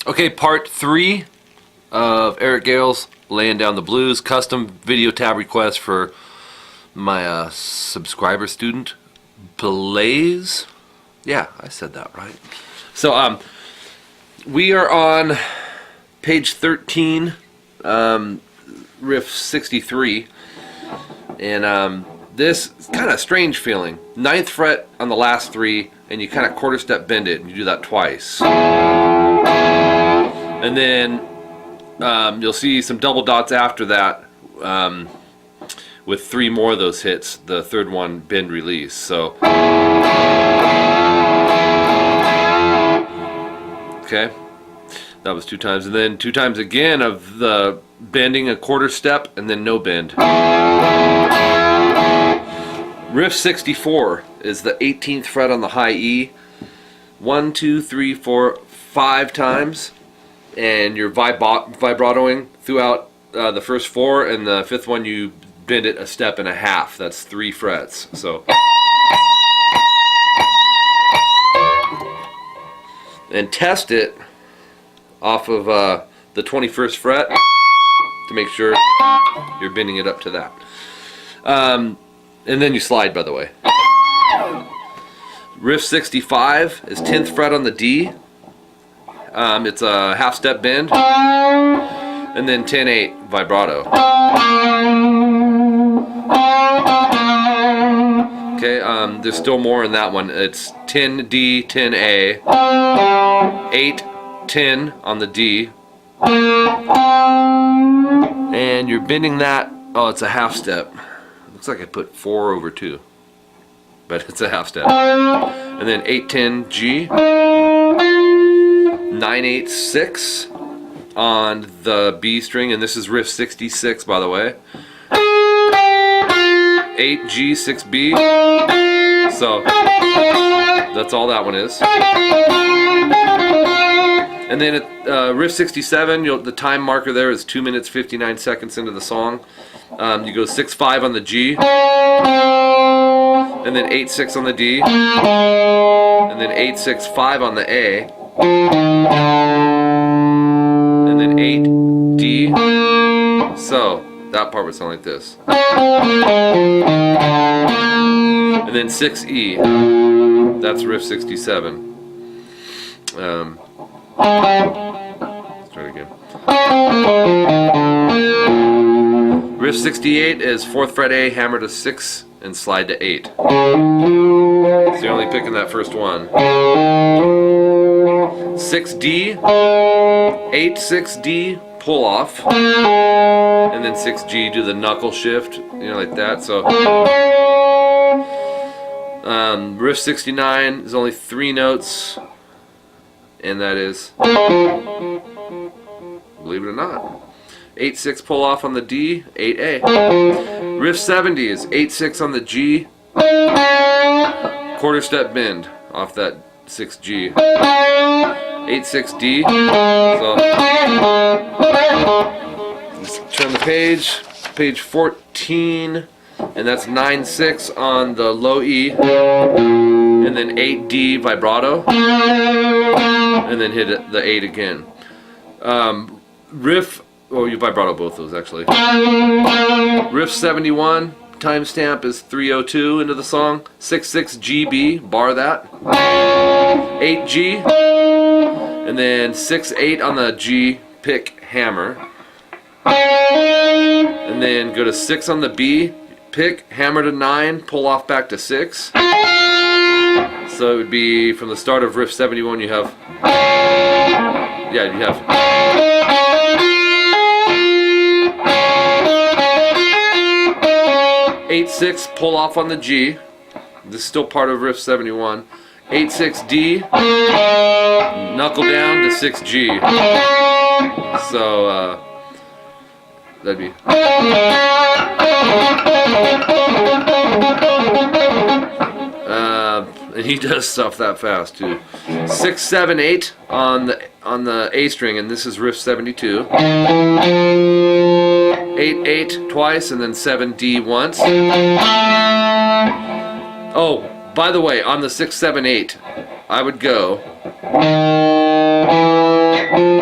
Okay, part 3 of Eric Gale's Laying Down the Blues custom video tab request for my subscriber student, Blaze. Yeah, I said that right. So we are on page 13, riff 63, and this is kind of strange feeling. 9th fret on the last 3, and you kind of quarter step bend it, and you do that twice. And then you'll see some double dots after that with 3 more of those hits. The third one, bend release. So okay, that was 2 times, and then 2 times again of the bending a quarter step and then no bend. Riff 64 is the 18th fret on the high E. 1, 2, 3, 4, 5 times, and you're vibratoing throughout the first 4, and the 5th one you bend it a step and a half. That's 3 frets. So, and test it off of the 21st fret to make sure you're bending it up to that. And then you slide, by the way. Riff 65 is 10th fret on the D. It's a half step bend, and then 10-8 vibrato. Okay, there's still more in that one. It's 10D, 10A, 8, 10 on the D, and you're bending that. Oh, it's a half step. Looks like I put 4 over 2, but it's a half step. And then 8-10 G, 9-8 6 on the B string, and this is riff 66, by the way. 8 G 6 B. So that's all that one is. And then at riff 67, the time marker there is 2 minutes 59 seconds into the song. You go 6-5 on the G, and then 8-6 on the D, and then 8-6-5 on the A, and then 8D. So that part would sound like this. And then 6E. That's riff 67. Let's try it again. Riff 68 is 4th fret A, hammer to 6, and slide to 8. So you're only picking that first one. 6D, 8, 6D, pull off, and then 6G, do the knuckle shift, like that. So riff 69 is only 3 notes, and that is, believe it or not, 8-6 pull off on the D, 8A. Riff 70 is 8-6 on the G, quarter step bend off that 6G, 8-6D. So let's turn the page, page 14, and that's 9-6 on the low E, and then 8D vibrato, and then hit it, the 8 again. Riff, oh, you vibrato both those actually. Riff 71, timestamp is 3:02 into the song. 6-6 GB, bar that. 8G, and then 6-8 on the G, pick hammer. And then go to 6 on the B, pick, hammer to 9, pull off back to 6. So it would be from the start of riff 71, you have 8-6 pull off on the G. This is still part of riff 71. 8-6 D, knuckle down to 6G. So that'd be. And he does stuff that fast too. 6, 7, 8 on the A string, and this is riff 72. 8-8 twice, and then 7D once. Oh, by the way, on the 6-7-8, I would go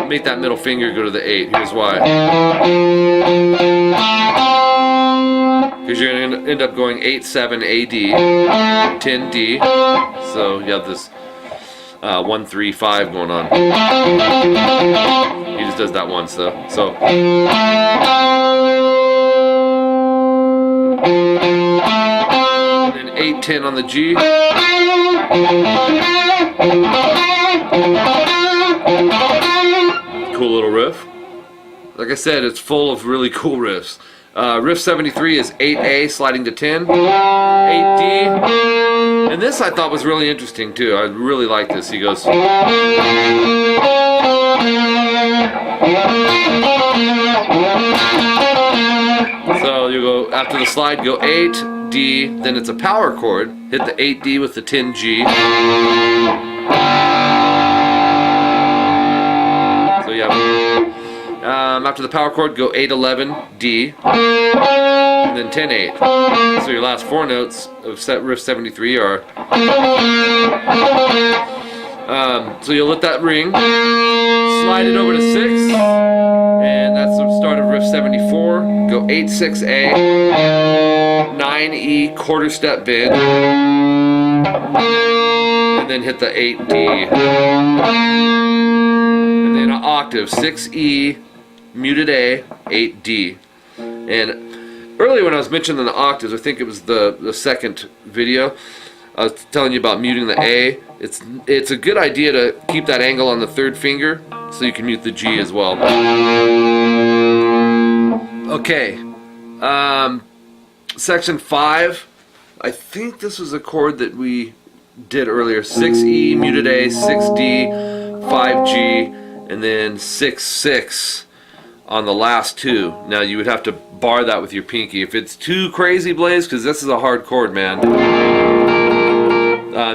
make that middle finger go to the 8. Here's why. Because you're going to end up going 8, 7, A, D, 10, D. So you have this 1, 3, 5 going on. He just does that once though. So. And then 8, 10 on the G. Cool little riff. Like I said, it's full of really cool riffs. Riff 73 is 8A sliding to 10, 8D, and this I thought was really interesting too. I really like this. He goes, so you go after the slide, go 8, D, then it's a power chord. Hit the 8D with the 10G. So yeah. After the power chord, go 8, 11, D, and then 10, 8. So your last 4 notes of riff 73 are. So you'll let that ring, slide it over to 6, and that's the start of riff 74. Go 8, 6, A, 9, E, quarter step bend, and then hit the 8, D. And then an octave, 6, E, muted A, 8, D. And earlier when I was mentioning the octaves, I think it was the second video, I was telling you about muting the A. It's a good idea to keep that angle on the 3rd finger so you can mute the G as well. Okay, section 5, I think this was a chord that we did earlier. 6E, muted A, 6D, 5G, and then 6, 6 on the last 2. Now you would have to bar that with your pinky. If it's too crazy, Blaze, because this is a hard chord, man,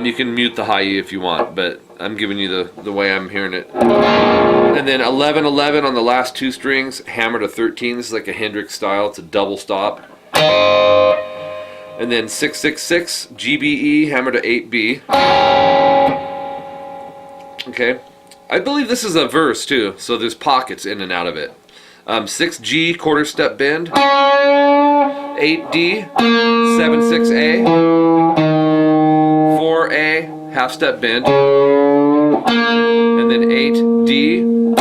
you can mute the high E if you want, but I'm giving you the way I'm hearing it. And then 11, 11 on the last 2 strings, hammer to 13. This is like a Hendrix style. It's a double stop. And then 6, 6, 6, GBE, hammer to 8B. Okay. I believe this is a verse too, so there's pockets in and out of it. 6G, quarter step bend, 8D, 7, 6A, 4A, half step bend, and then 8D,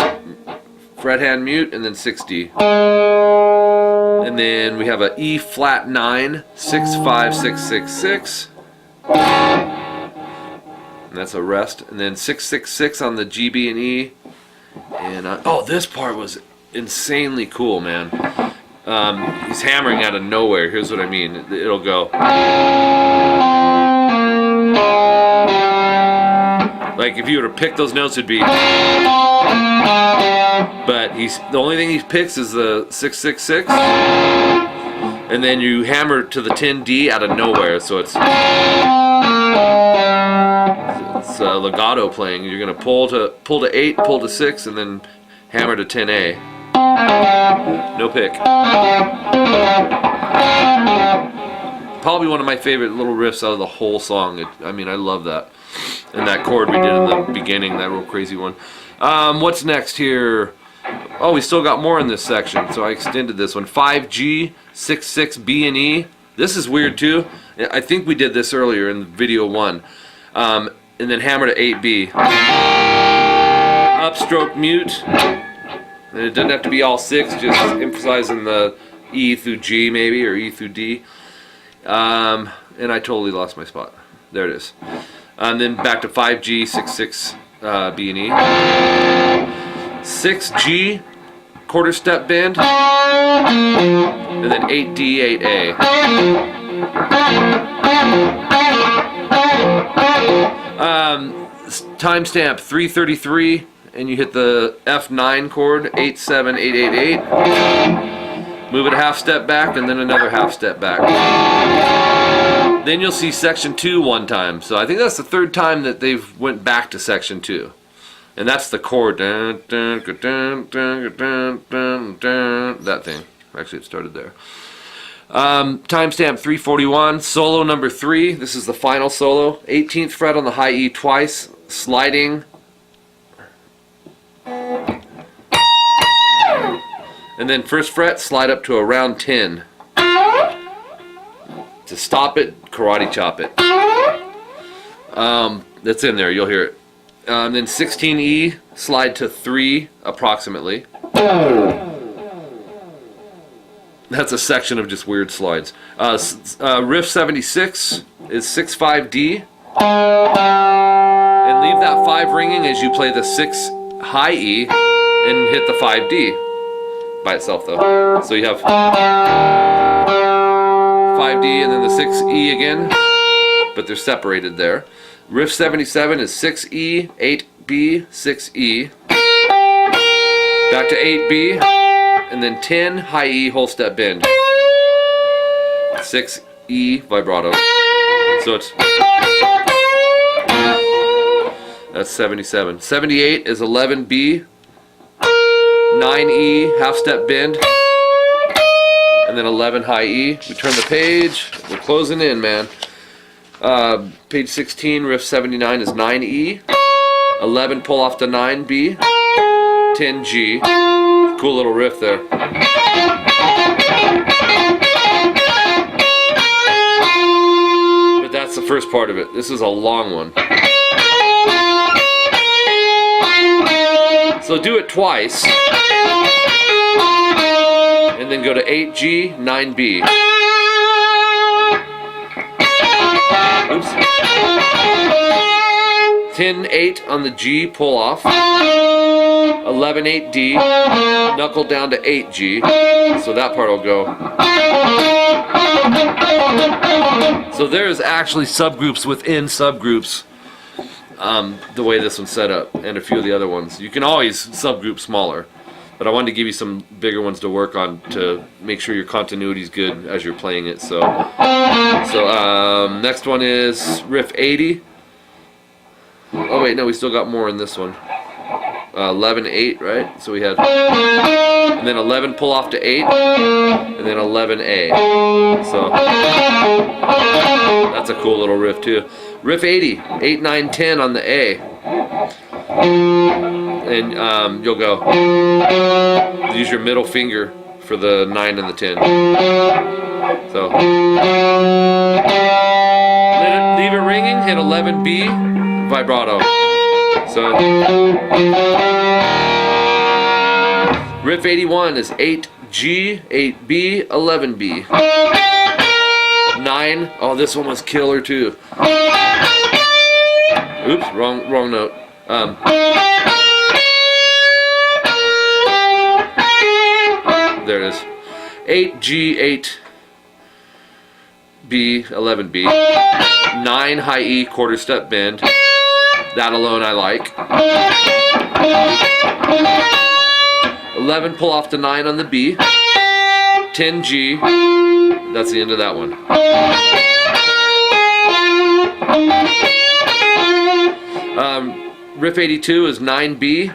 fret hand mute, and then 6D. And then we have a E flat 9, 6, 5, 6, 6, 6. And that's a rest. And then 6, 6, 6 on the G, B, and E. And oh, this part was insanely cool, man. He's hammering out of nowhere. Here's what I mean. It'll go. Like if you were to pick those notes, it'd be. But the only thing he picks is the 6, 6, 6. And then you hammer to the 10D out of nowhere, so it's legato playing. You're gonna pull to 8, pull to 6, and then hammer to 10A. No pick. Probably one of my favorite little riffs out of the whole song. I mean, I love that. And that chord we did in the beginning, that real crazy one. What's next here? Oh, we still got more in this section, so I extended this one. 5G, 6, 6, B and E. This is weird too. I think we did this earlier in video 1. And then hammer to 8B. Upstroke mute. And it doesn't have to be all 6, just emphasizing the E through G maybe, or E through D. And I totally lost my spot. There it is. And then back to 5G, 6, 6, B and E. 6G, quarter step bend. And then 8D, 8A. Timestamp 3:33, and you hit the F9 chord, 8, 7, 8, 8, 8. Move it a half step back, and then another half step back. Then you'll see section 2 one time. So I think that's the 3rd time that they've went back to section 2. And that's the chord. That thing. Actually, it started there. Timestamp 3:41, solo number 3. This is the final solo. 18th fret on the high E twice, sliding And then first fret, slide up to around 10. To stop it, karate chop it. That's in there, you'll hear it. Then 16E, slide to 3 approximately. That's a section of just weird slides. Riff 76 is 6-5D. And leave that 5 ringing as you play the 6 high E and hit the 5D by itself though. So you have 5D and then the 6E again, but they're separated there. Riff 77 is 6E, 8B, 6E. Back to 8B, and then 10 high E whole step bend. 6E vibrato. So it's that's 77. 78 is 11B, 9E half step bend, and then 11 high E. We turn the page. We're closing in, man. Page 16, riff 79 is 9E, 11 pull off to 9B, 10G. Cool little riff there. But that's the first part of it. This is a long one. So do it twice, and then go to 8G, 9B. Oops. 10-8 on the G, pull off. 11-8D, knuckle down to 8G. So that part will go. So there's actually subgroups within subgroups. The way this one's set up, and a few of the other ones. You can always subgroup smaller, but I wanted to give you some bigger ones to work on to make sure your continuity is good as you're playing it. So next one is riff 80. Oh wait, no, we still got more in this one. 11-8, right? So we had, and then 11 pull off to 8, and then 11A. So that's a cool little riff too. Riff 80, 8, 9, 10 on the A. And you'll go, use your middle finger for the 9 and the 10. So leave it ringing, hit 11B, vibrato. So riff 81 is 8G, 8B, 11B. 9, oh this one was killer too. Oops, wrong note. There it is. 8G, 8B, 11B. 9 high E quarter step bend. That alone I like. 11 pull off to 9 on the B. 10G. That's the end of that one. Riff 82 is 9B.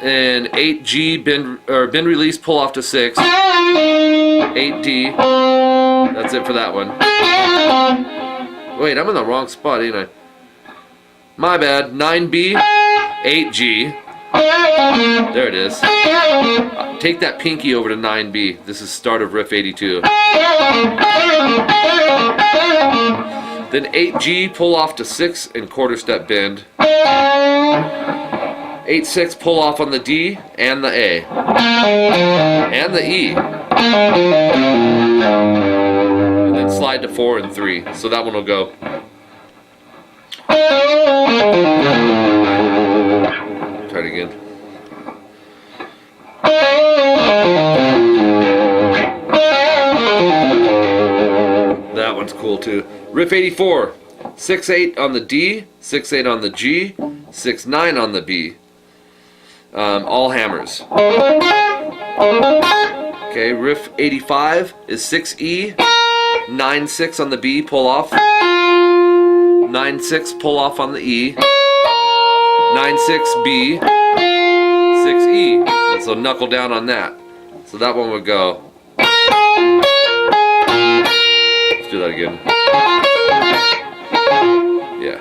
And 8G bend release pull off to 6. 8D. That's it for that one. Wait, I'm in the wrong spot, ain't I? My bad. 9B, 8G. There it is. Take that pinky over to 9B. This is start of riff 82. Then 8G, pull off to 6 and quarter step bend. 8-6, pull off on the D and the A. And the E. And then slide to 4 and 3. So that one will go. Try it again. That one's cool too. Riff 84. 6-8 on the D, 6-8 on the G, 6-9 on the B. All hammers. Okay, riff 85 is 6E, 9-6 on the B, pull off. 9-6, pull off on the E. 9-6B, 6E. So knuckle down on that. So that one would go. Let's do that again. Yeah.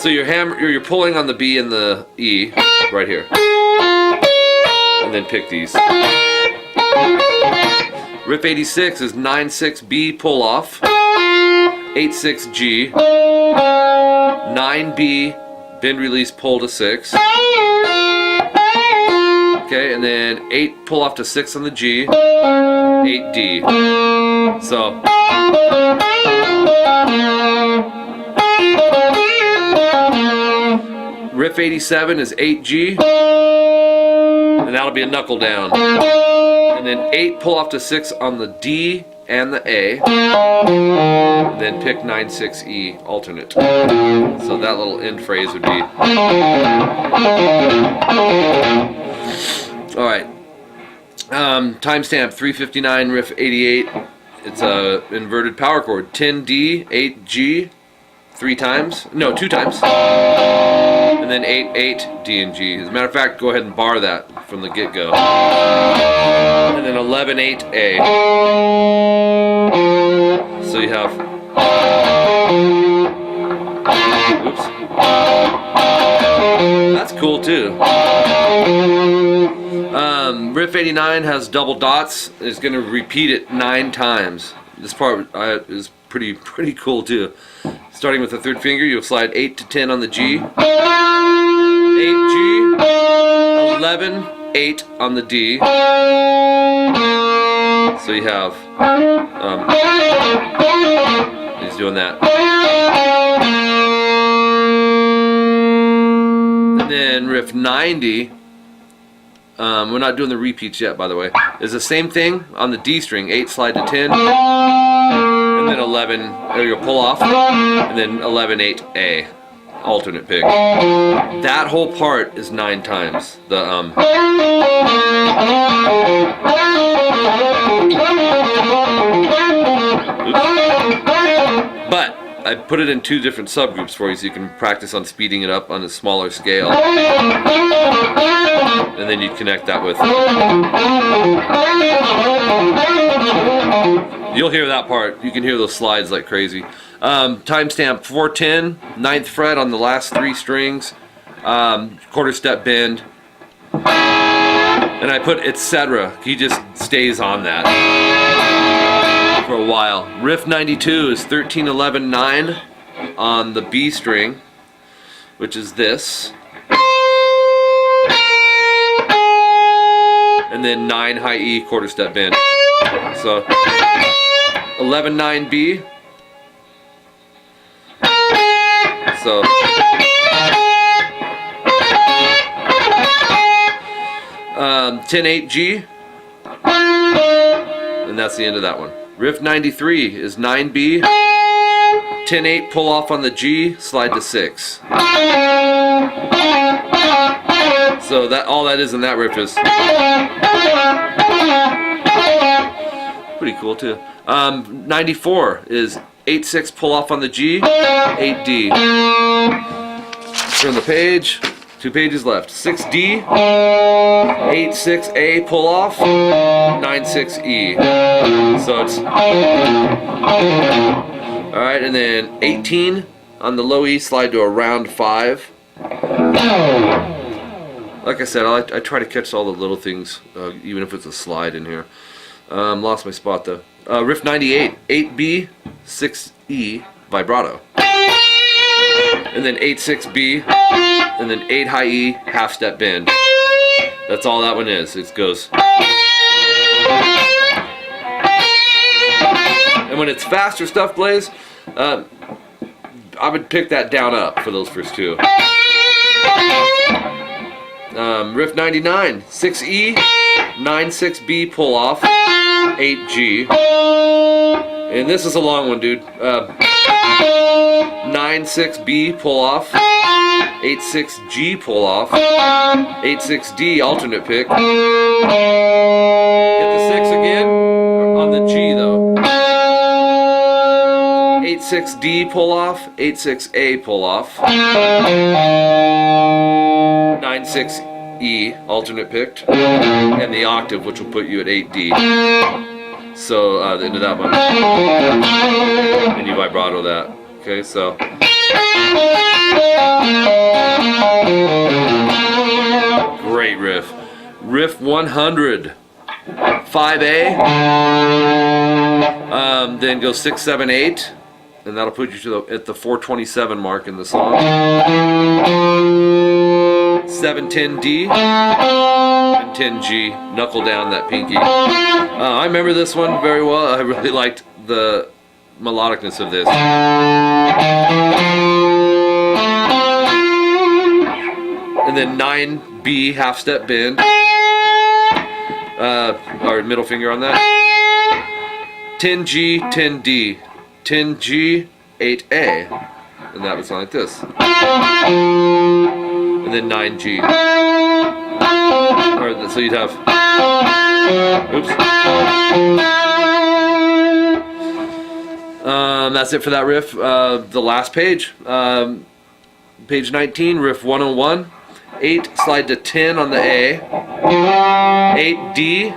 So you're pulling on the B and the E right here, and then pick these. Riff 86 is 9-6 B pull off, 8-6 G, 9 B bend release pull to 6. Okay, and then 8 pull off to 6 on the G, 8 D. So Riff 87 is 8 G, and that'll be a knuckle down. And then 8 pull off to 6 on the D and the A, and then pick 9-6 E alternate. So that little end phrase would be. Alright, timestamp 3:59 Riff 88. It's a inverted power chord, 10 D, 8 G, 2 times, and then 8 D and G. As a matter of fact, go ahead and bar that from the get-go. And then 11-8 A. So you have, oops, that's cool too. Riff 89 has double dots. It's going to repeat it 9 times. This part is pretty cool too. Starting with the 3rd finger, you'll slide 8 to 10 on the G, 8 G, 11, 8 on the D. So you have, he's doing that. And then Riff 90, we're not doing the repeats yet, by the way, is the same thing on the D string, 8 slide to 10, and then 11, you'll pull off, and then 11-8 A, alternate pick. That whole part is 9 times. But I put it in 2 different subgroups for you so you can practice on speeding it up on a smaller scale. And then you connect that with. You'll hear that part. You can hear those slides like crazy. Timestamp 4:10, 9th fret on the last 3 strings, quarter step bend. And I put etc. He just stays on that for a while. Riff 92 is 13-11-9 on the B string, which is this. And then 9 high E quarter step bend. So 11-9 B. So 10-8 G. And that's the end of that one. Riff 93 is 9 B. 10-8 pull off on the G, slide to 6. So that all that is in that riff is pretty cool too. 94 is 8-6 pull off on the G, 8 D. Turn the page. 2 pages left. 6 D, 8-6 A pull off, 9-6 E. So it's alright, and then 18 on the low E, slide to a round 5. Like I said, I try to catch all the little things, even if it's a slide in here. Lost my spot though. Riff 98, 8 B, 6 E, vibrato. And then 8-6 B, and then 8 high E, half step bend. That's all that one is. It goes. And when it's faster stuff plays, I would pick that down up for those first 2. Riff 99, 6 E, 9-6 B pull off, 8 G. And this is a long one, dude. 9-6 B pull off, 8-6 G pull off, 8-6 D alternate pick. Hit the 6 again on the G though. 8-6 D pull off, 8-6 A pull off, 9-6 E alternate picked, and the octave, which will put you at 8 D. So the end of that one, and you vibrato that. Okay, so Great riff. Riff 100. 5A. Then go 6, 7, 8. And that'll put you to at the 427 mark in the song. 7, 10 D. And 10 G. Knuckle down that pinky. I remember this one very well. I really liked the melodicness of this. And then 9B, half step bend. Or middle finger on that. 10G, 10D. 10G, 8A. And that would sound like this. And then 9G. Or, so you'd have. Oops. That's it for that riff. The last page. Page 19, riff 101. 8, slide to 10 on the A. 8D.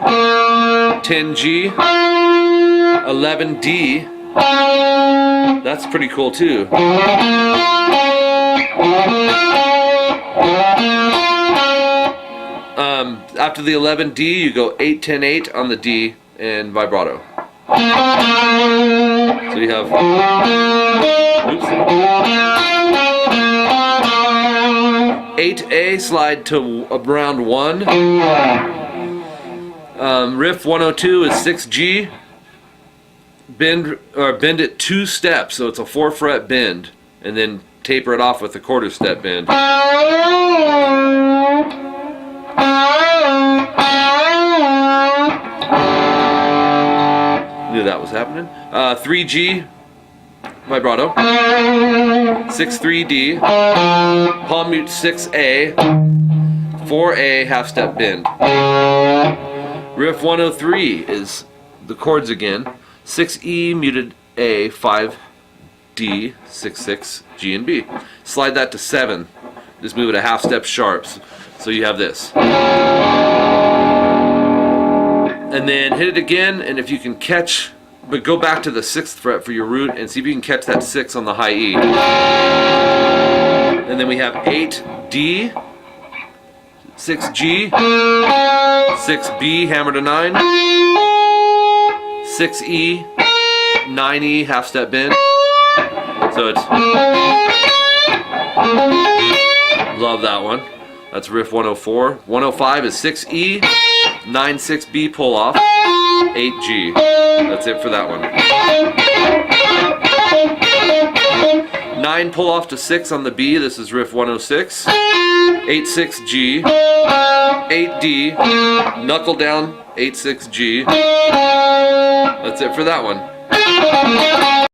10G. 11D. That's pretty cool too. After the 11D, you go 8, 10, 8 on the D and vibrato. So you have. Oops. 8A, slide to around 1. Riff 102 is 6G. Bend it 2 steps, so it's a 4-fret bend, and then taper it off with a 1/4 step bend. Knew that was happening. 3G vibrato. 6-3D. Palm mute 6A. 4A half step bend. Riff 103 is the chords again. 6E muted A, 5D, 6-6, G and B. Slide that to 7. Just move it a half step sharps. So you have this. And then hit it again, and if you can catch, but go back to the 6th fret for your root and see if you can catch that 6 on the high E. And then we have 8D, 6G, 6B hammer to 9. 6E, 9E, half step bend. So it's. Love that one. That's riff 104. 105 is 6E, 9, 6B pull off, 8G. That's it for that one. 9 pull off to 6 on the B. This is riff 106. 8, 6G, 8D, knuckle down, 8, 6G. That's it for that one.